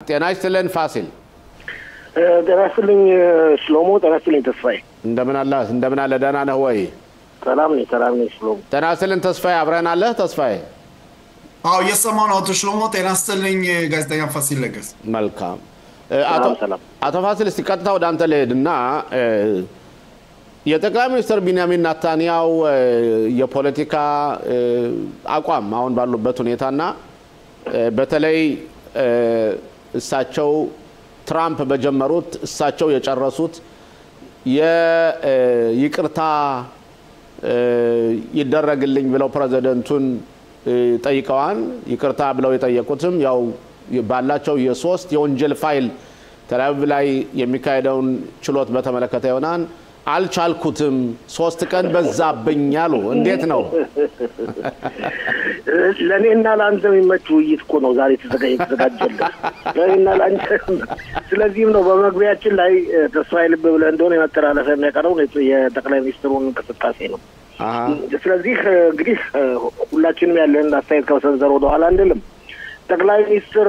ጤና ይስጥልን ፋሲል ጤና ይስጥልኝ ሽሎሞ ጤና ይስጥልኝ ተስፋዬ እንደምን አለ ደህና ነህ ወይ ሰላም ነኝ ሽሎሞ ጤና ይስጥልን ተስፋዬ አብረን አለ ተስፋዬ አው የሰማነው አቶ ሽሎሞ ጤና ይስጥልኝ ጋዜጠኛ ፋሲል ለገስ መልካም አቶ ፋሲል እስቲ ቀጥታ ወደ አንተ ልሄድና የጠቅላይ ሚኒስትር ቢንያሚን ኔታንያሁ የፖለቲካ አቋም አሁን ባሉበት ሁኔታና በተለይ እሳቸው ትራምፕ በጀመሩት እሳቸው የጨረሱት የይቅርታ ይደረግልኝ ብለው ፕሬዝዳንቱን ጠይቀዋል ይቅርታ ብለው የጠየቁትም ያው ባላቸው የሶስት የወንጀል ፋይል ተላብ ላይ የሚካሄደውን ችሎት በተመለከተ ይሆናል አልቻልኩትም 3 ቀን በዛብኛሉ እንዴት ነው ለኔና ላንተ የሚመቹ ውይይት እኮ ነው ዛሬ ተዘጋጀልን ለኔና ላንተ ስለዚህም ነው በመግቢያችን ላይ ተስፋዬ ልብ ብለን እንደሆነ የመተላለፈ የሚያቀርበው የጠቅላይ ሚኒስትሩን እንቅስቃሴ ነው ስለዚህ እንግዲህ ሁላችንም ያለን አስተያየት ከሰንዘር ወደ ኋላ አንልም ጠቅላይ ሚኒስትር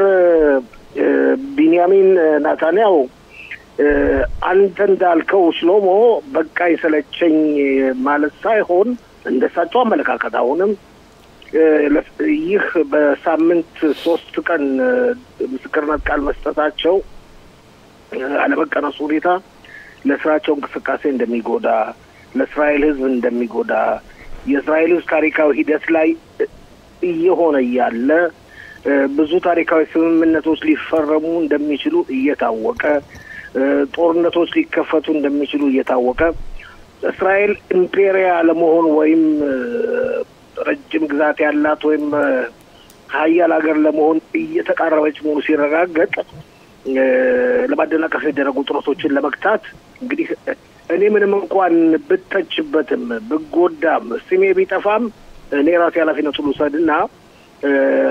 ቢንያሚን ኔታንያሁ አንተ እንዳልከው ሽሎሞ በቃ ይሰለቸኝ ማለት ሳይሆን እንደሳቸው አመለካከት አሁንም ይህ በሳምንት 3 ቀን ምስክርነት ቃል መስጠታቸው አለመቀነሱ ሁኔታ ለስራቸው እንቅስቃሴ እንደሚጎዳ ለእስራኤል ሕዝብ እንደሚጎዳ የእስራኤል ሕዝብ ታሪካዊ ሂደት ላይ እየሆነ ያለ ብዙ ታሪካዊ ስምምነቶች ሊፈረሙ እንደሚችሉ እየታወቀ ጦርነቶች ሊከፈቱ እንደሚችሉ እየታወቀ እስራኤል ኢምፔሪያል ለመሆን ወይም ረጅም ግዛት ያላት ወይም ሀያል ሀገር ለመሆን እየተቃረበች መሆኑ ሲረጋገጥ ለማደናቀፍ የደረጉ ጥረቶችን ለመክታት እንግዲህ እኔ ምንም እንኳን ብተችበትም ብጎዳም ስሜ ቢጠፋም እኔ ራሴ ኃላፊነቱን ልውሰድና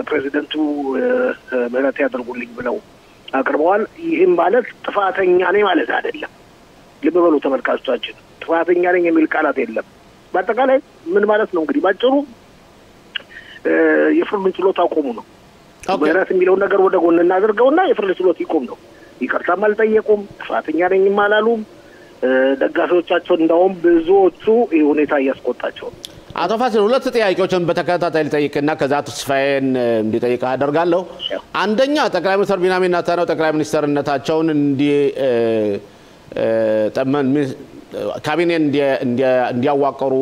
ፕሬዝዳንቱ ምህረት ያድርጉልኝ ብለው አቅርበዋል ይህም ማለት ጥፋተኛ ነኝ ማለት አይደለም ልብ በሉ ተመልካቾቻችን ጥፋተኛ ነኝ የሚል ቃላት የለም በአጠቃላይ ምን ማለት ነው እንግዲህ ባጭሩ የፍርድ ችሎት አቆሙ ነው ምህረት የሚለው ነገር ወደ ጎን እናደርገውና የፍርድ ችሎት ይቆም ነው ይቅርታም አልጠየቁም ጥፋተኛ ነኝም አላሉም ደጋፊዎቻቸው እንደውም ብዙዎቹ ይህ ሁኔታ እያስቆጣቸው አቶ ፋሲል ሁለት ጥያቄዎችን በተከታታይ ልጠይቅና ከዛ ተስፋዬን እንዲጠይቅ አደርጋለሁ አንደኛ ጠቅላይ ሚኒስትር ቢንያሚን ኔታንያሁ ጠቅላይ ሚኒስትርነታቸውን ካቢኔ እንዲያዋቀሩ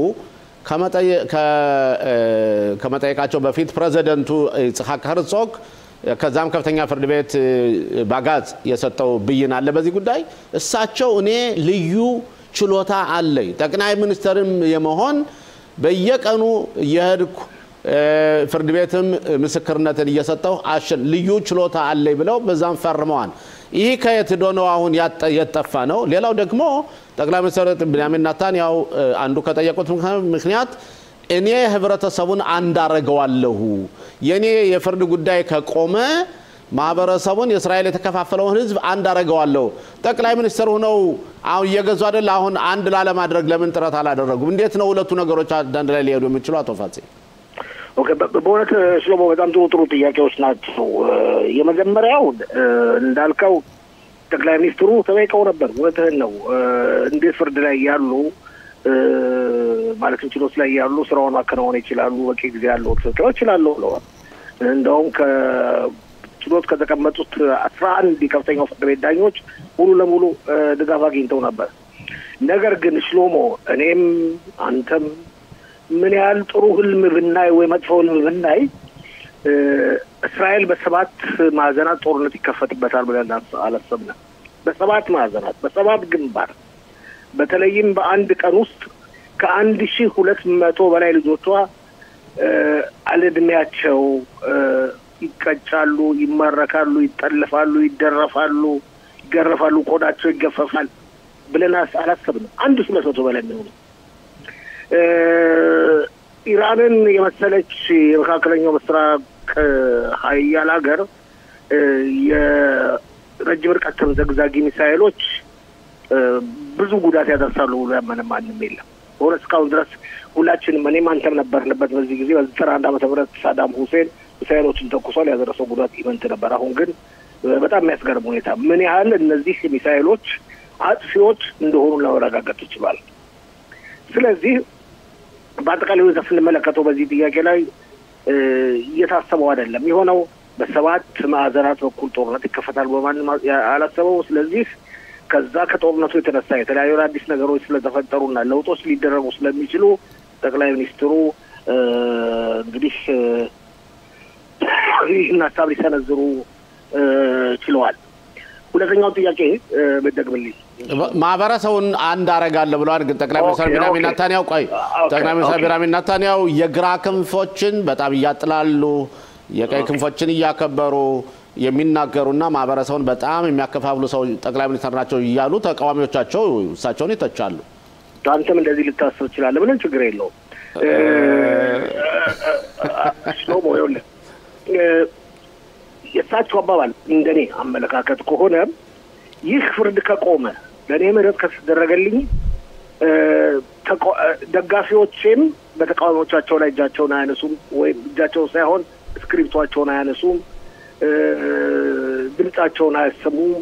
ከመጠየቃቸው በፊት ፕሬዝዳንቱ ይስሐቅ ሄርዞግ ከዛም ከፍተኛ ፍርድ ቤት ባጋዝ የሰጠው ብይን አለ በዚህ ጉዳይ እሳቸው እኔ ልዩ ችሎታ አለኝ ጠቅላይ ሚኒስትርም የመሆን በየቀኑ የሄድኩ ፍርድ ቤትም ምስክርነትን እየሰጠው ልዩ ችሎታ አለኝ ብለው በዛም ፈርመዋል ይሄ ከየት ዶኖ አሁን ያጠፋ ነው ሌላው ደግሞ ጠቅላይ ሚኒስትር ቢንያሚን ኔታንያሁ አንዱ ከጠየቁት ምክንያት እኔ ህብረተሰቡን አንዳረጋዋለሁ የኔ የፍርድ ጉዳይ ከቆመ ማህበረሰቡን የእስራኤል የተከፋፈለውን ህዝብ አንዳረጋዋለሁ ጠቅላይ ሚኒስትር ሆነው አሁን እየገዙ አይደል አሁን አንድ ለማድረግ ለምን ጥረት አላደረጉም እንዴት ነው ሁለቱ ነገሮች አንድ ላይ ሊሄዱ የሚችሉ አቶ ፋሲል ኦኬ በእውነት ሽሎሞ በጣም ጥሩ ጥያቄዎች ናቸው የመጀመሪያው እንዳልከው ጠቅላይ ሚኒስትሩ ተጠይቀው ነበር እውነትህን ነው እንዴት ፍርድ ላይ ያሉ ማለት ችሎት ላይ ያሉ ስራውን ማከናወን ይችላሉ በቂ ጊዜ ያለው ተከታዮች ይችላሉ ብለዋል እንደውም ችሎት ከተቀመጡት 11 የከፍተኛው ፍርድ ቤት ዳኞች ሙሉ ለሙሉ ድጋፍ አግኝተው ነበር ነገር ግን ሽሎሞ እኔም አንተም ምን ያህል ጥሩ ህልም ብናይ ወይ መጥፎ ህልም ብናይ እስራኤል በሰባት ማዕዘናት ጦርነት ይከፈትበታል ብለን አላሰብንም በሰባት ማዕዘናት በሰባት ግንባር በተለይም በአንድ ቀን ውስጥ ከ1200 በላይ ልጆቿ አለድሜያቸው ይቀጫሉ ይማረካሉ ይጠለፋሉ ይደረፋሉ ይገረፋሉ ቆዳቸው ይገፈፋል ብለን አላሰብንም 1200 በላይ ነው ኢራንን የመሰለች የመካከለኛው ምስራቅ ሀያል ሀገር የረጅም ርቀት ተምዘግዛጊ ሚሳኤሎች ብዙ ጉዳት ያደርሳሉ ብሎ ያመነ ማንም የለም ወረስ እስካሁን ድረስ ሁላችንም እኔም አንተም ነበርንበት በዚህ ጊዜ በ91 ዓመተ ምህረት ሳዳም ሁሴን ሚሳኤሎችን ተኩሷል ያደረሰው ጉዳት ኢቨንት ነበር አሁን ግን በጣም የሚያስገርም ሁኔታ ምን ያህል እነዚህ ሚሳኤሎች አጥፊዎች እንደሆኑ ለማረጋገጥ ይችላል። ስለዚህ በአጠቃላይ ወደ ስንመለከተው በዚህ ጥያቄ ላይ እየታሰበው አይደለም የሆነው በሰባት ማዕዘናት በኩል ጦርነት ይከፈታል በማንም አላሰበው። ስለዚህ ከዛ ከጦርነቱ የተነሳ የተለያዩ አዲስ ነገሮች ስለተፈጠሩና ለውጦች ሊደረጉ ስለሚችሉ ጠቅላይ ሚኒስትሩ እንግዲህ ይህን ሀሳብ ሊሰነዝሩ ችለዋል። ሁለተኛው ጥያቄ በደግብልኝ ማህበረሰቡን አንድ አረጋለሁ ብለዋል። ግን ጠቅላይ ሚኒስትር ቢንያሚን ኔታንያሁ ጠቅላይ ሚኒስትር ቢንያሚን ኔታንያሁ የግራ ክንፎችን በጣም እያጥላሉ የቀይ ክንፎችን እያከበሩ የሚናገሩና ማህበረሰቡን በጣም የሚያከፋፍሉ ሰው ጠቅላይ ሚኒስትር ናቸው እያሉ ተቃዋሚዎቻቸው እሳቸውን ይተቻሉ። አንተም እንደዚህ ልታስብ ትችላለህ። ምንም ችግር የለውም። ሽሎሞ ይኸውልህ የእሳቸው አባባል እንደኔ አመለካከት ከሆነ ይህ ፍርድ ከቆመ ለእኔ ምህረት ከተደረገልኝ ደጋፊዎቼም በተቃዋሚዎቻቸው ላይ እጃቸውን አያነሱም ወይም እጃቸውን ሳይሆን ስክሪፕቷቸውን አያነሱም፣ ድምጻቸውን አያሰሙም፣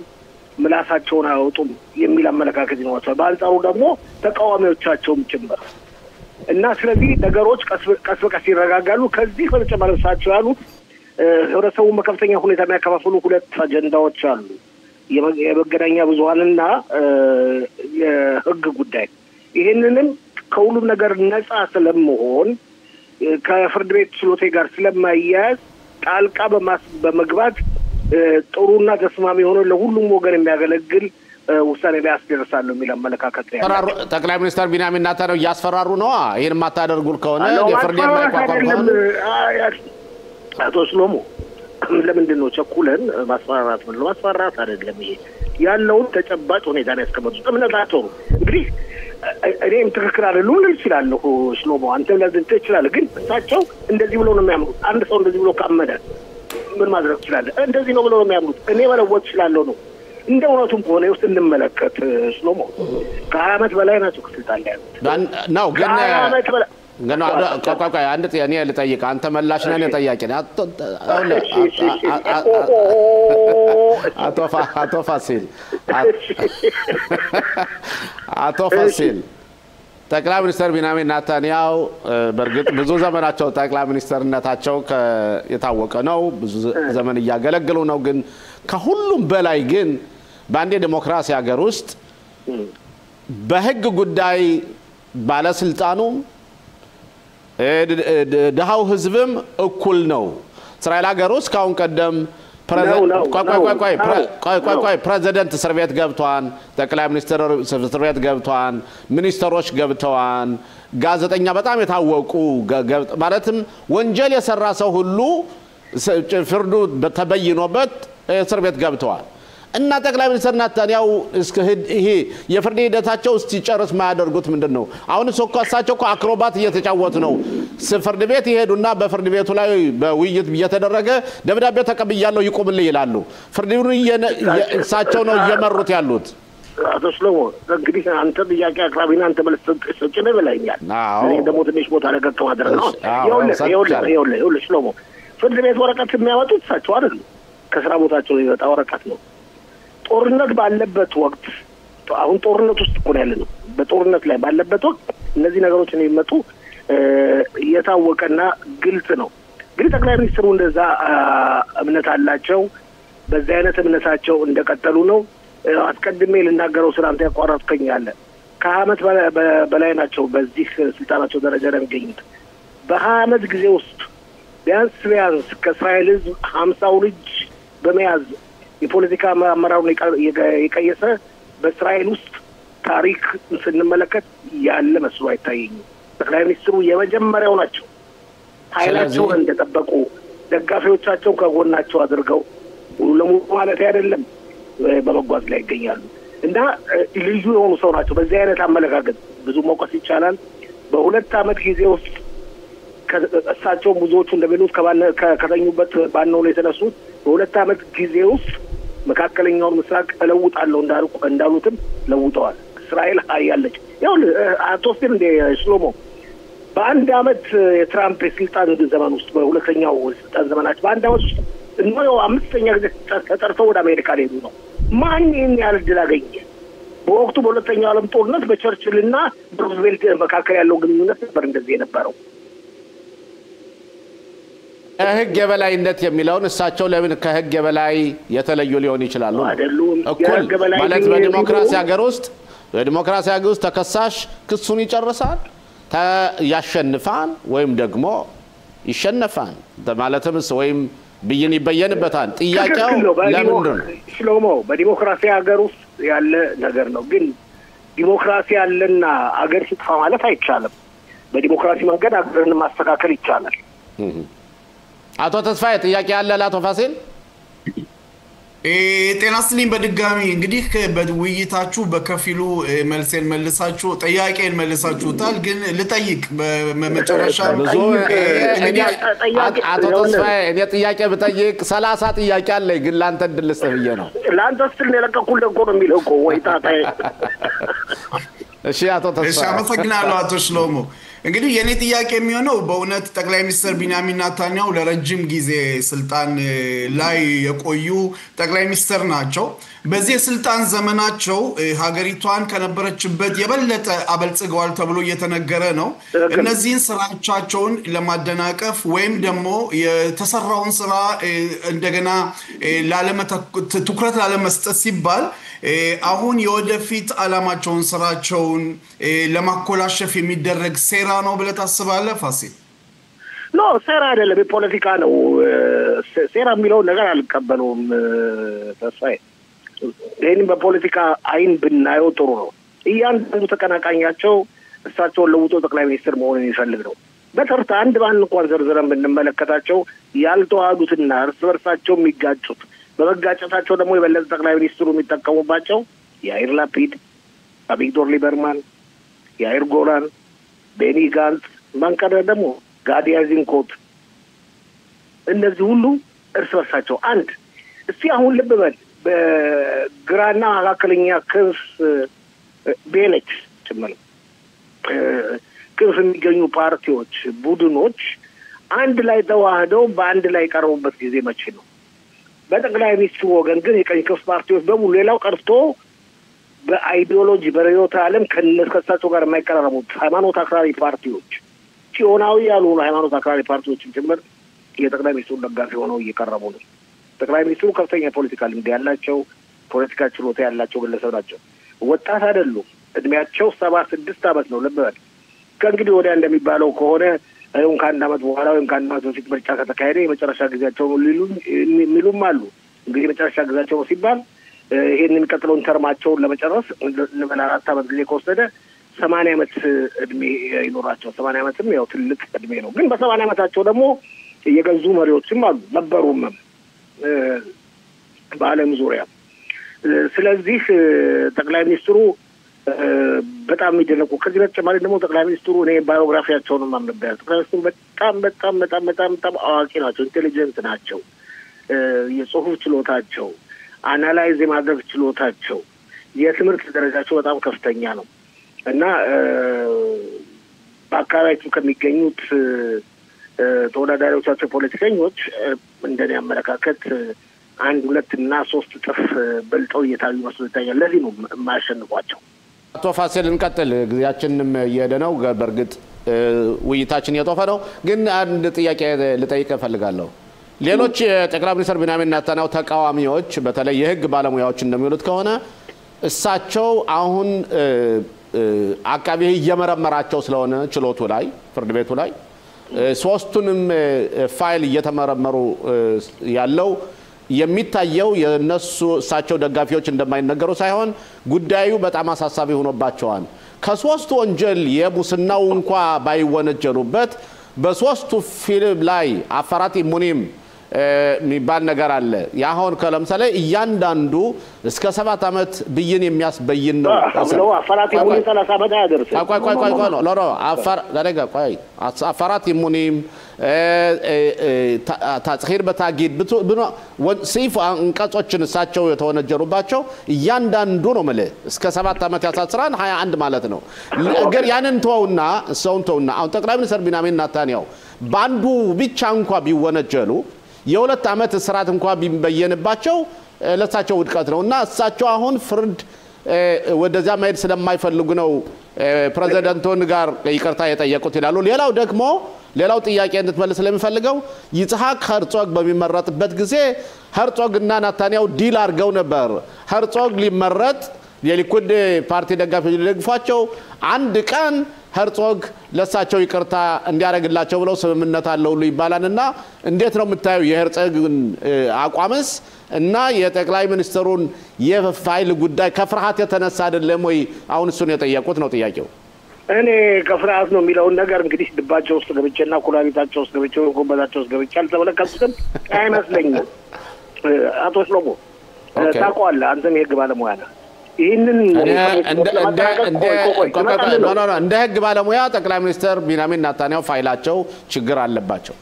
ምላሳቸውን አያወጡም የሚል አመለካከት ይኖራቸዋል። በአንጻሩ ደግሞ ተቃዋሚዎቻቸውም ጭምር እና ስለዚህ ነገሮች ቀስ በቀስ ይረጋጋሉ። ከዚህ በተጨማሪ እሳቸው ያሉት ህብረተሰቡን በከፍተኛ ሁኔታ የሚያከፋፍሉ ሁለት አጀንዳዎች አሉ። የመገናኛ ብዙኃንና የህግ ጉዳይ። ይህንንም ከሁሉም ነገር ነጻ ስለመሆን ከፍርድ ቤት ችሎቴ ጋር ስለማያያዝ ጣልቃ በመግባት ጥሩና ተስማሚ ሆኖ ለሁሉም ወገን የሚያገለግል ውሳኔ ላይ ያስደርሳሉ የሚል አመለካከት ነው። ጠቅላይ ሚኒስትር ቢንያሚን ኔታንያሁ እያስፈራሩ ነው። ይሄን ማታደርጉ ከሆነ የፍርድ የማይቋቋም አቶ ሽሎሞ ለምንድን ነው ቸኩለን ማስፈራራት ነው? ማስፈራራት አይደለም። ይሄ ያለውን ተጨባጭ ሁኔታ ነው ያስቀመጡት። እምነታቸው ነው እንግዲህ እኔም ትክክል አይደሉም ልል እችላለሁ። ሽሎሞ አንተም ለዚህ ትችላለህ። ግን እሳቸው እንደዚህ ብለው ነው የሚያምኑት። አንድ ሰው እንደዚህ ብሎ ካመነ ምን ማድረግ ይችላል? እንደዚህ ነው ብለው ነው የሚያምኑት። እኔ መለወጥ እችላለሁ ነው። እንደ እውነቱም ከሆነ ውስጥ እንመለከት ሽሎሞ ከ20 ዓመት በላይ ናቸው ከስልጣን ላይ ያሉት ነው። ግን ዓመት በላይ ቆይ አንድ እኔ ልጠይቅ። አንተ መላሽ ነህ ጠያቂ ነህ። አቶ ፋሲል ጠቅላይ ሚኒስትር ቢንያሚን ኔታንያሁ በእርግጥ ብዙ ዘመናቸው ጠቅላይ ሚኒስትርነታቸው የታወቀ ነው። ብዙ ዘመን እያገለገሉ ነው። ግን ከሁሉም በላይ ግን በአንድ ዲሞክራሲ ሀገር ውስጥ በህግ ጉዳይ ባለስልጣኑ ደሃው ህዝብም እኩል ነው። እስራኤል ሀገር ውስጥ ካሁን ቀደም ፕሬዚደንት እስር ቤት ገብቷል፣ ጠቅላይ ሚኒስትር እስር ቤት ገብቷል፣ ሚኒስትሮች ገብተዋል፣ ጋዜጠኛ በጣም የታወቁ ማለትም ወንጀል የሰራ ሰው ሁሉ ፍርዱ ተበይኖበት እስር ቤት ገብተዋል። እና ጠቅላይ ሚኒስትር ኔታንያሁ ይሄ የፍርድ ሂደታቸው ሲጨርስ ማያደርጉት ምንድነው? አሁን እሳቸው እኮ አክሮባት እየተጫወቱ ነው። ፍርድ ቤት ይሄዱና በፍርድ ቤቱ ላይ በውይይት እየተደረገ ደብዳቤ ተቀብያለሁ ይቆምልኝ ይላሉ። ፍርዱን እሳቸው ነው እየመሩት ያሉት። አቶ ሽሎሞ እንግዲህ አንተ ጥያቄ አቅራቢና አንተ መልስ ሰጪ ነህ ብለኸኛል። እኔ ደግሞ ትንሽ ቦታ ለቀቅ ማድረግ ነው። ይኸውልህ ሽሎሞ ፍርድ ቤት ወረቀት የሚያወጡት እሳቸው አይደሉም። ከስራ ቦታቸው የሚወጣ ወረቀት ነው። ጦርነት ባለበት ወቅት አሁን ጦርነት ውስጥ እኮ ያለነው በጦርነት ላይ ባለበት ወቅት እነዚህ ነገሮች የሚመጡ የታወቀና ግልጽ ነው። እንግዲህ ጠቅላይ ሚኒስትሩ እንደዛ እምነት አላቸው። በዛ አይነት እምነታቸው እንደቀጠሉ ነው። አስቀድሜ ልናገረው ስላንተ ያቋረጥከኝ አለ። ከዓመት በላይ ናቸው በዚህ ስልጣናቸው ደረጃ ላይ የሚገኙት። በ20 ዓመት ጊዜ ውስጥ ቢያንስ ከእስራኤል ህዝብ 50 ልጅ በመያዝ የፖለቲካ አመራሩን የቀየሰ በእስራኤል ውስጥ ታሪክ ስንመለከት ያለ መስሎ አይታየኝም። ጠቅላይ ሚኒስትሩ የመጀመሪያው ናቸው። ኃይላቸውን እንደጠበቁ ደጋፊዎቻቸው ከጎናቸው አድርገው ሙሉ ለሙሉ ማለት አይደለም በመጓዝ ላይ ይገኛሉ እና ልዩ የሆኑ ሰው ናቸው። በዚህ አይነት አመለካከት ብዙ መውቀስ ይቻላል። በ2 ዓመት ጊዜ ውስጥ እሳቸው ብዙዎቹ እንደሚሉት ከተኙበት ባነው ነው የተነሱት። በ2 ዓመት ጊዜ ውስጥ መካከለኛውን ምስራቅ እለውጣለሁ እንዳሉትም ለውጠዋል። እስራኤል ሀያለች። ይኸውልህ አትወስድም እንደ ሽሎሞ በአንድ ዓመት የትራምፕ የስልጣን ዘመን ውስጥ በሁለተኛው ስልጣን ዘመናቸው በአንድ ዓመት ውስጥ ነው አምስተኛ ጊዜ ተጠርተው ወደ አሜሪካ ሄዱ ነው ማን ይሄን ያህል ድል አገኘ በወቅቱ በሁለተኛው ዓለም ጦርነት በቸርችልና በሩዝቬልት መካከል ያለው ግንኙነት ነበር እንደዚህ የነበረው ህግ የበላይነት የሚለውን እሳቸው ለምን ከህግ የበላይ የተለዩ ሊሆን ይችላሉ እኩል ማለት በዲሞክራሲ ሀገር ውስጥ ተከሳሽ ክሱን ይጨርሳል ያሸንፋል ወይም ደግሞ ይሸነፋል ማለትም ወይም ብይን ይበየንበታል ጥያቄው ለምንድን ነው ሽሎሞ በዲሞክራሲ ሀገር ውስጥ ያለ ነገር ነው ግን ዲሞክራሲ ያለና ሀገር ሲጥፋ ማለት አይቻልም በዲሞክራሲ መንገድ ሀገርን ማስተካከል ይቻላል አቶ ተስፋዬ ጥያቄ ያለ ለአቶ ፋሲል ጤና ይስጥልኝ በድጋሚ እንግዲህ በውይይታችሁ በከፊሉ መልሴን መልሳችሁ ጥያቄን መልሳችሁታል ግን ልጠይቅ በመጨረሻ አቶ ተስፋዬ እኔ ጥያቄ ብጠይቅ 30 ጥያቄ አለ ግን ላንተ እንድልስ ብዬ ነው ላንተ ስትል ለቀቁልህ እኮ ነው የሚለው እኮ ወይ ታጣይ እሺ አቶ ተስፋዬ እሺ አመሰግናለሁ አቶ ሽሎሞ እንግዲህ የኔ ጥያቄ የሚሆነው በእውነት ጠቅላይ ሚኒስትር ቢንያሚን ኔታንያሁ ለረጅም ጊዜ ስልጣን ላይ የቆዩ ጠቅላይ ሚኒስትር ናቸው በዚህ ስልጣን ዘመናቸው ሀገሪቷን ከነበረችበት የበለጠ አበልጽገዋል ተብሎ እየተነገረ ነው እነዚህን ስራዎቻቸውን ለማደናቀፍ ወይም ደግሞ የተሰራውን ስራ እንደገና ትኩረት ላለመስጠት ሲባል አሁን የወደፊት አላማቸውን ስራቸውን ለማኮላሸፍ የሚደረግ ሴራ ነው ብለ ታስባለህ ፋሲል ኖ ሴራ አይደለም የፖለቲካ ነው ሴራ የሚለው ነገር አልቀበለውም ተስፋዬ ይሄን በፖለቲካ አይን ብናየው ጥሩ ነው እያንዳንዱ ተቀናቃኛቸው እሳቸውን ለውጦ ጠቅላይ ሚኒስትር መሆኑን ይፈልግ ነው በተርታ አንድ ባንድ እንኳን ዘርዝረን ብንመለከታቸው ያልተዋዱትና እርስ በርሳቸው የሚጋጩት በመጋጨታቸው ደግሞ የበለጠ ጠቅላይ ሚኒስትሩ የሚጠቀሙባቸው ያይር ላፒድ አቪግዶር ሊበርማን ያይር ጎላን ቤኒ ጋንት ማንቀረ ደግሞ ጋዲ አይዘንኮት እነዚህ ሁሉ እርስ በርሳቸው አንድ እስቲ አሁን ልብ በል በግራና መካከለኛ ክንፍ ቤኔት ጭምር ክንፍ የሚገኙ ፓርቲዎች ቡድኖች አንድ ላይ ተዋህደው በአንድ ላይ ቀርበውበት ጊዜ መቼ ነው በጠቅላይ ሚኒስትሩ ወገን ግን የቀኝ ክንፍ ፓርቲዎች በሙሉ ሌላው ቀርቶ በአይዲዮሎጂ በርዕዮተ ዓለም ከነስከሳቸው ጋር የማይቀራረቡት ሃይማኖት አክራሪ ፓርቲዎች ቺኦናዊ ያልሆኑ ሃይማኖት አክራሪ ፓርቲዎችን ጭምር የጠቅላይ ሚኒስትሩ ደጋፊ ሆነው እየቀረቡ ነው ጠቅላይ ሚኒስትሩ ከፍተኛ ፖለቲካ ልምድ ያላቸው ፖለቲካ ችሎታ ያላቸው ግለሰብ ናቸው ወጣት አይደሉም እድሜያቸው 76 ዓመት ነው ለበል ከእንግዲህ ወዲያ እንደሚባለው ከሆነ አይሁን ከአንድ ዓመት በኋላ ወይም ከአንድ ዓመት በፊት ምርጫ ከተካሄደ የመጨረሻ ጊዜያቸው ነው የሚሉም አሉ እንግዲህ የመጨረሻ ጊዜያቸው ሲባል ይሄን የሚቀጥለውን ተርማቸውን ለመጨረስ ለአራት ዓመት ጊዜ ከወሰደ 80 ዓመት እድሜ ይኖራቸው 80 ዓመትም ያው ትልቅ እድሜ ነው ግን በ80 ዓመታቸው ደግሞ የገዙ መሪዎችም አሉ ነበሩም በዓለም ዙሪያ ስለዚህ ጠቅላይ ሚኒስትሩ በጣም የሚደነቁ ከዚህ በተጨማሪ ደግሞ ጠቅላይ ሚኒስትሩ እኔ ባዮግራፊያቸውን ማምነበር ጠቅላይ ሚኒስትሩ በጣም አዋቂ ናቸው ኢንቴሊጀንት ናቸው የጽሁፍ ችሎታቸው አናላይዝ የማድረግ ችሎታቸው የትምህርት ደረጃቸው በጣም ከፍተኛ ነው እና በአካባቢያቸው ከሚገኙት ተወዳዳሪዎቻቸው ፖለቲከኞች እንደኔ አመለካከት 1 2 እና 3 ጥፍ በልጠው እየታዩ መስሎ ይታያል ለዚህ ነው የማያሸንፏቸው አቶ ፋሲል እንቀጥል ጊዜያችንም እየሄደ ነው በርግጥ ውይይታችን እየተወፈ ነው ግን አንድ ጥያቄ ልጠይቅ እፈልጋለሁ ሌሎች ጠቅላይ ሚኒስትር ቢንያሚን ኔታንያሁ ተቃዋሚዎች በተለይ የህግ ባለሙያዎች እንደሚሉት ከሆነ እሳቸው አሁን አቃቤ እየመረመራቸው ስለሆነ ችሎቱ ላይ ፍርድ ቤቱ ላይ ሶስቱንም ፋይል እየተመረመሩ ያለው የሚታየው የነሱ እሳቸው ደጋፊዎች እንደማይነገሩ ሳይሆን ጉዳዩ በጣም አሳሳቢ ሆኖባቸዋል ከሶስቱ ወንጀል የሙስናው እንኳን ባይወነጀሉበት በሶስቱ ፊልም ላይ አፈራት ሙኒም የሚባል ነገር አለ ያሁን ከለምሳሌ እያንዳንዱ እስከ 7 ዓመት ብይን የሚያስበይን ነው አፈራት ሙኒም 30 ዓመት ያደርስ ቆይ ሎሮ አፈራት ሙኒም ታጽሂር በታጊድ ሲፍ አንቀጾችን እሳቸው የተወነጀሩባቸው እያንዳንዱ ነው ማለት እስከ 7 ዓመት ያሳስራን 21 ማለት ነው ግን ያንን ተውና አሁን ጠቅላይ ሚኒስትር ቢንያሚን ኔታንያሁ ባንዱ ብቻ እንኳን ቢወነጀሉ የ2 ዓመት እስራት እንኳን ቢበየንባቸው ለሳቸው ውድቀት ነውና እሳቸው አሁን ፍርድ ወደዛ መሄድ ስለማይፈልጉ ነው ፕሬዝዳንቱን ጋር ይቅርታ የጠየቁት ይላሉ። ሌላው ጥያቄ እንድትመልስ ስለሚፈልገው ይስሐቅ ሄርጾግ በሚመረጥበት ጊዜ ሄርጾግና ናታንያሁ ዲል አድርገው ነበር። ሄርጾግ ሊመረጥ የሊኩድ ፓርቲ ደጋፊዎች ሊደግፏቸው አንድ ቀን ሄርጾግ ለሳቸው ይቅርታ እንዲያደርግላቸው ብለው ስምምነት አለው ሁሉ ይባላልና እንዴት ነው የምታየው የሄርጾግን አቋምስ እና የጠቅላይ ሚኒስትሩን የፋይል ጉዳይ ከፍርሃት የተነሳ አይደለም ወይ አሁን እሱን የጠየቁት ነው ጥያቄው? እኔ ከፍርሃት ነው የሚለውን ነገር እንግዲህ ልባቸው ውስጥ ገብቼና ኩላሊታቸው ውስጥ ገብቼ ጎበዛቸው ውስጥ ገብቼ አልተመለከትኩትም አይመስለኝም። አቶ ሽሎሞ ታውቀዋለህ፣ አንተም የህግ ባለሙያ ነህ። ይህንን እንደ ህግ ባለሙያ ጠቅላይ ሚኒስትር ቢንያሚን ኔታንያሁ ፋይላቸው ችግር አለባቸው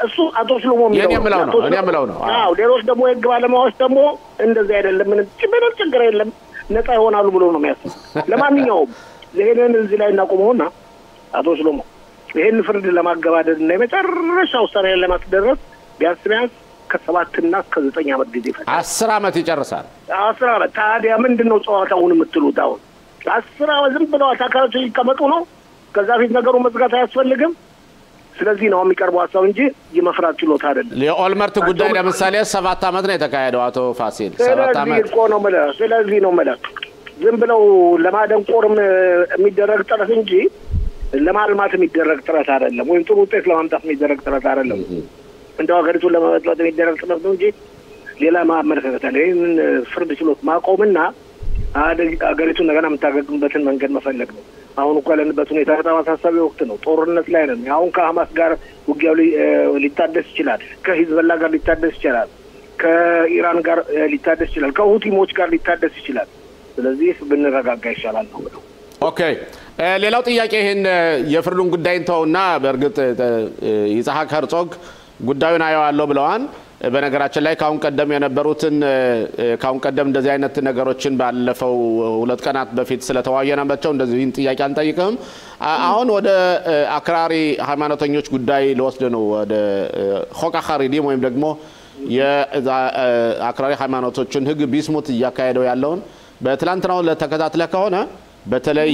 እሱ አቶ ሽሎሞ የሚለው ነው። አዎ ሌሎች ደግሞ የህግ ባለሙያዎች ደግሞ እንደዚህ አይደለም ምንም ችግር የለም ነፃ ይሆናሉ ብሎ ነው የሚያስቡ። ለማንኛውም ለሄደን እዚህ ላይ እናቆመውና አቶ ሽሎሞ ይሄን ፍርድ ለማገባደድ እና የመጨረሻ ውሳኔ ለማስደረስ ቢያንስ ከ7 እና እስከ 9 ዓመት ጊዜ ይፈጃል። 10 ዓመት ይጨርሳል። 10 ዓመት ታዲያ ምንድነው ጨዋታውን የምትሉት? አሁን 10 ዓመት ዝም ብለው አታካሪዎች ይቀመጡ ነው? ከዛ ፊት ነገሩ መዝጋት አያስፈልግም? ስለዚህ ነው የሚቀርበው ሀሳብ እንጂ የመፍራት ችሎታ አይደለም። የኦልመርት ጉዳይ ለምሳሌ 7 ዓመት ነው የተካሄደው አቶ ፋሲል 7 ዓመት ነው ማለት። ስለዚህ ነው ማለት ዝም ብለው ለማደንቆርም የሚደረግ ጥረት እንጂ ለማልማት የሚደረግ ጥረት አይደለም፣ ወይም ጥሩ ውጤት ለማምጣት የሚደረግ ጥረት አይደለም። እንደው ሀገሪቱን ለመበጥበጥ የሚደረግ ጥረት ነው እንጂ ሌላ ማመለካከት አለ። ይህንን ፍርድ ችሎት ማቆምና ሀገሪቱን እንደገና የምታገግምበትን መንገድ መፈለግ ነው። አሁን እኮ ያለንበት ሁኔታ በጣም አሳሳቢ ወቅት ነው። ጦርነት ላይ ነን። አሁን ከሐማስ ጋር ውጊያው ሊታደስ ይችላል፣ ከሂዝቦላ ጋር ሊታደስ ይችላል፣ ከኢራን ጋር ሊታደስ ይችላል፣ ከሁቲሞች ጋር ሊታደስ ይችላል። ስለዚህ ብንረጋጋ ይሻላል ነው ብለው። ኦኬ ሌላው ጥያቄ ይሄን የፍርዱን ጉዳይ እንተውና በእርግጥ ይስሐቅ ሄርጾግ ጉዳዩን አየዋለሁ ብለዋል። በነገራችን ላይ ካሁን ቀደም የነበሩትን ካሁን ቀደም እንደዚህ አይነት ነገሮችን ባለፈው 2 ቀናት በፊት ስለተዋየናቸው እንደዚህ ጥያቄ አንጠይቅም። አሁን ወደ አክራሪ ሃይማኖተኞች ጉዳይ ለወስድ ነው። ወደ ሆቃ ኻሪዲም ወይም ደግሞ የአክራሪ ሃይማኖቶችን ህግ ቢስሙት እያካሄደው ያለውን በትላንትናው ለተከታተለ ከሆነ በተለይ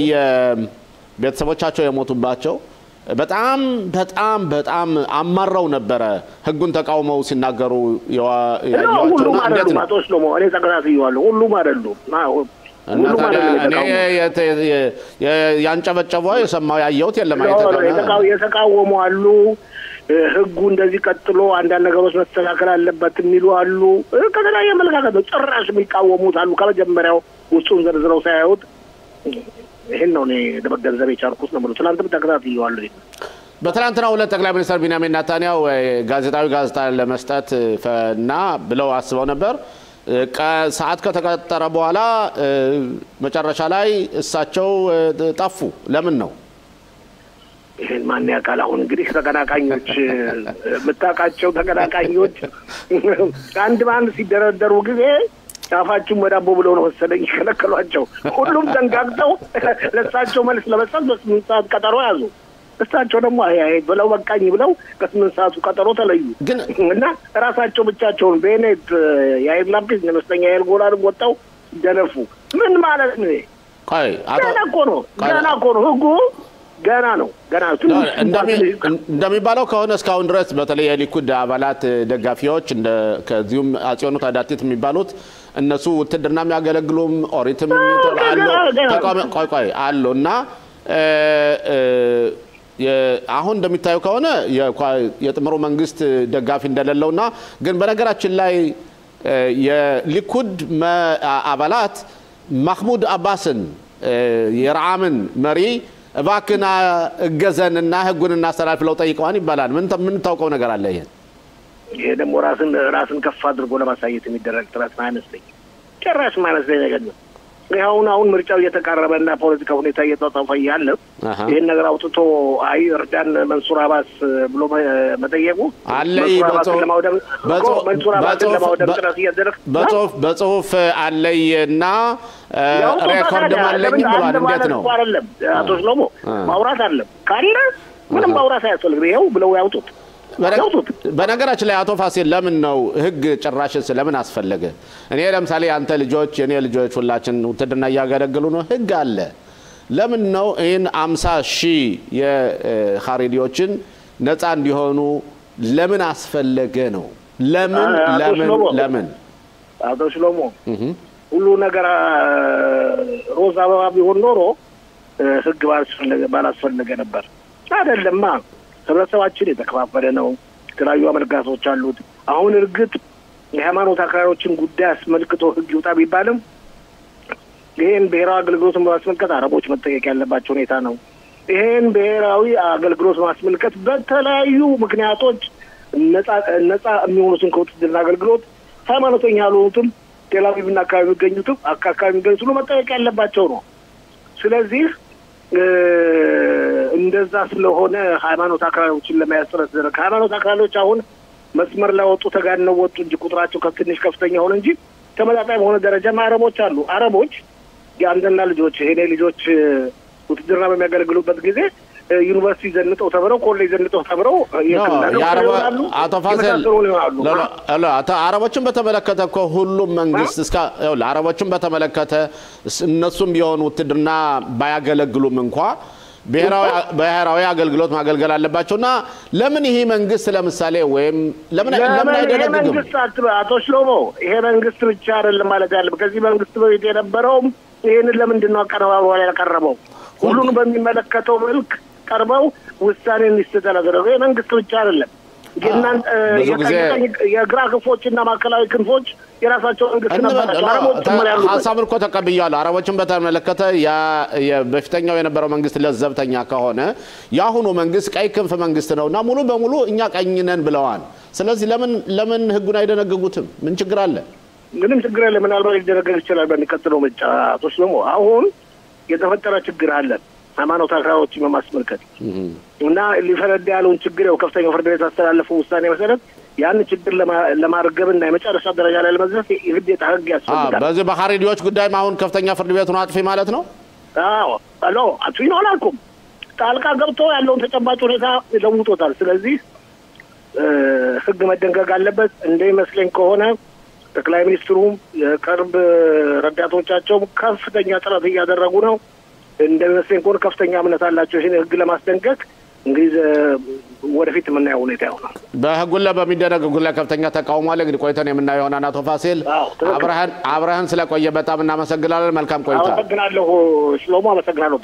ቤተሰቦቻቸው የሞቱባቸው በጣም አማራው ነበር ህጉን ተቃውመው ሲናገሩ ሁሉ ማለት ነው። አቶስ ነው እኔ ተከታትየዋለሁ። ሁሉ ማለት ነው ያንጨበጨበው የሰማው ያየሁት የለም የተቃወሙ አሉ። ህጉ እንደዚህ ቀጥሎ አንዳንድ ነገሮች መስተካከል አለበት የሚሉ አሉ። ከተለያየ አመለካከት ነው ጭራሽ የሚቃወሙት አሉ። ከመጀመሪያው ውስጡን ዘርዝረው ሳያዩት ይሄን ነው ለመገንዘብ የቻልኩት ነው ማለት ትላንትም ተከታትየዋለሁ። በትላንትናው ዕለት ጠቅላይ ሚኒስትር ቢንያሚን ኔታንያሁ ጋዜጣዊ ጋዜጣ ለመስጠት እና ብለው አስበው ነበር። ሰዓት ከተቀጠረ በኋላ መጨረሻ ላይ እሳቸው ጠፉ። ለምን ነው? ይሄን ማን ያውቃል? አሁን እንግዲህ ተቀናቃኞች መታቃቸው ተቀናቃኞች አንድ ባንድ ሲደረደሩ ጊዜ ጫፋችሁ መዳቦ ብለው ነው መሰለኝ ከለከሏቸው። ሁሉም ተንጋግተው ለሳቸው መልስ ለመስጠት በ8 ሰዓት ቀጠሮ ያዙ። እሳቸው ደግሞ አይ ብለው በቃኝ ብለው ከ8 ሰዓቱ ቀጠሮ ተለዩ እና ራሳቸው ብቻቸውን ቤኔት ያይር ላፒስ ለመስጠኛ ያይር ጎላን ወጣው ደነፉ። ምን ማለት ነው? ገና እኮ ነው ህጉ ገና ነው። እንደሚባለው ከሆነ እስካሁን ድረስ በተለይ የሊኩድ አባላት ደጋፊዎች ከዚሁም አጽዮኑ ታዳቲት የሚባሉት እነሱ ውትድርና የሚያገለግሉም ኦሪትም አሉና አሁን እንደሚታየው ከሆነ የጥምሩ መንግስት ደጋፊ እንደሌለውና ግን በነገራችን ላይ የሊኩድ አባላት ማህሙድ አባስን የራአምን መሪ እባክና እገዘንና ህጉን እናስተላልፍ ብለው ጠይቀዋን ይባላል። ምን ታውቀው ነገር አለ? ይሄ ደግሞ ራስን ከፍ አድርጎ ለማሳየት የሚደረግ ጥረት አይመስለኝ። ጭራሽ ማይመስለኝ ነገር ነው። አሁን ምርጫው እየተቃረበና ፖለቲካ ሁኔታ እየተጣጣፈ ያለ ይሄን ነገር አውጥቶ አይ እርዳን መንሱር አባስ ብሎ መጠየቁ አለይ በጽሁፍ አለይና ሬኮርድ ማለኝ ብሏል። እንዴት ነው? አቶ ሽሎሞ ማውራት አለ ካለ ምንም ማውራት አያስፈልግም። ይሄው ብለው ያውጡት በነገራችን ላይ አቶ ፋሲል ለምን ነው ህግ ጭራሽስ ለምን አስፈለገ? እኔ ለምሳሌ አንተ ልጆች የኔ ልጆች ሁላችን ውትድርና እያገለገሉ ነው፣ ህግ አለ። ለምን ነው ይህን 50,000 የኻሪዲዎችን ነፃ እንዲሆኑ ለምን አስፈለገ ነው? ለምን አቶ ሽሎሞ ሁሉ ነገር ሮዝ አበባ ቢሆን ኖሮ ህግ ባላስፈለገ ነበር። አይደለማ። ህብረተሰባችን የተከፋፈለ ነው። የተለያዩ አመለካከቶች አሉት። አሁን እርግጥ የሃይማኖት አክራሪዎችን ጉዳይ አስመልክቶ ህግ ይውጣ ቢባልም ይሄን ብሔራዊ አገልግሎትን በማስመልከት አረቦች መጠየቅ ያለባቸው ሁኔታ ነው። ይሄን ብሔራዊ አገልግሎት ማስመልከት በተለያዩ ምክንያቶች ነፃ የሚሆኑትን ከውትድርና አገልግሎት ሃይማኖተኛ ያልሆኑትም ቴላቪቭና አካባቢ የሚገኙት ሁሉ መጠየቅ ያለባቸው ነው። ስለዚህ እንደዛ ስለሆነ ሃይማኖት አክራሪዎችን ለማያስረስ ዘረክ ሃይማኖት አክራሪዎች አሁን መስመር ላይ ወጡ ተጋነው ወጡ እንጂ ቁጥራቸው ከትንሽ ከፍተኛ ሆነ እንጂ ተመጣጣኝ በሆነ ደረጃ አረቦች አሉ። አረቦች ያንደና ልጆች የኔ ልጆች ውትድርና በሚያገለግሉበት ጊዜ ዩኒቨርሲቲ ዘንጠው ተብረው ኮሌጅ ዘንጠው ተብረው ያረቡ አቶ ፋሲል አረቦችን በተመለከተ እኮ ሁሉም መንግስት እስከ አረቦችን በተመለከተ እነሱም ቢሆኑ ውትድርና ባያገለግሉም እንኳን ብሔራዊ አገልግሎት ማገልገል አለባቸውና ለምን ይሄ መንግስት ለምሳሌ ወይም ለምን አይደረግም? መንግስት አቶ ሽሎሞ ይሄ መንግስት ብቻ አይደለም ማለት ያለው ከዚህ መንግስት በፊት የነበረው ይሄንን ለምንድን ነው አቀራረቡ ላይ ያቀረበው? ሁሉን በሚመለከተው መልክ ቀርበው ውሳኔ እንዲስተላልፍ ያደረገው መንግስት ብቻ አይደለም። ግናን የግራ ክንፎችና ማዕከላዊ ክንፎች የራሳቸው መንግስት ነበር። ሐሳቡን እኮ ተቀብያለሁ። አረቦችን በተመለከተ በፊተኛው የነበረው መንግስት ለዘብተኛ ከሆነ ያሁኑ መንግስት ቀይ ክንፍ መንግስት ነውና ሙሉ በሙሉ እኛ ቀኝ ነን ብለዋል። ስለዚህ ለምን ህጉን አይደነግጉትም? ምን ችግር አለ? ምንም ችግር የለም። ምናልባት ሊደረግ ይችላል በሚቀጥለው ምርጫ። አቶ ሽሎሞ አሁን የተፈጠረ ችግር አለ ሃይማኖት አክራሪዎችን በማስመልከት እና ሊፈረድ ያለውን ችግር ያው ከፍተኛው ፍርድ ቤት አስተላለፈው ውሳኔ መሰረት ያን ችግር ለማርገብና የመጨረሻ ደረጃ ላይ ለመድረስ የግዴታ ህግ ያስፈልጋል። በዚህ በኻሪዲዎች ጉዳይ አሁን ከፍተኛ ፍርድ ቤት ነው አጥፊ ማለት ነው? አጥፊ ነው አላልኩም። ጣልቃ ገብቶ ያለውን ተጨባጭ ሁኔታ ለውጦታል። ስለዚህ ህግ መደንገግ አለበት። እንደሚመስለኝ ከሆነ ጠቅላይ ሚኒስትሩም የቅርብ ረዳቶቻቸው ከፍተኛ ጥረት እያደረጉ ነው። እንደሚመስለኝ ከሆነ ከፍተኛ እምነት አላቸው ይሄን ህግ ለማስደንገግ። እንግዲህ ወደፊት የምናየው ሁኔታ ይሆናል። በህጉ ላይ በሚደረገው ጉዳይ ከፍተኛ ተቃውሞ አለ። እንግዲህ ቆይተን የምናየው ይሆናል። አቶ ፋሲል አብረህን ስለቆየ በጣም እናመሰግናለን። መልካም ቆይታ። አመሰግናለሁ ሽሎሞ። አመሰግናለሁ።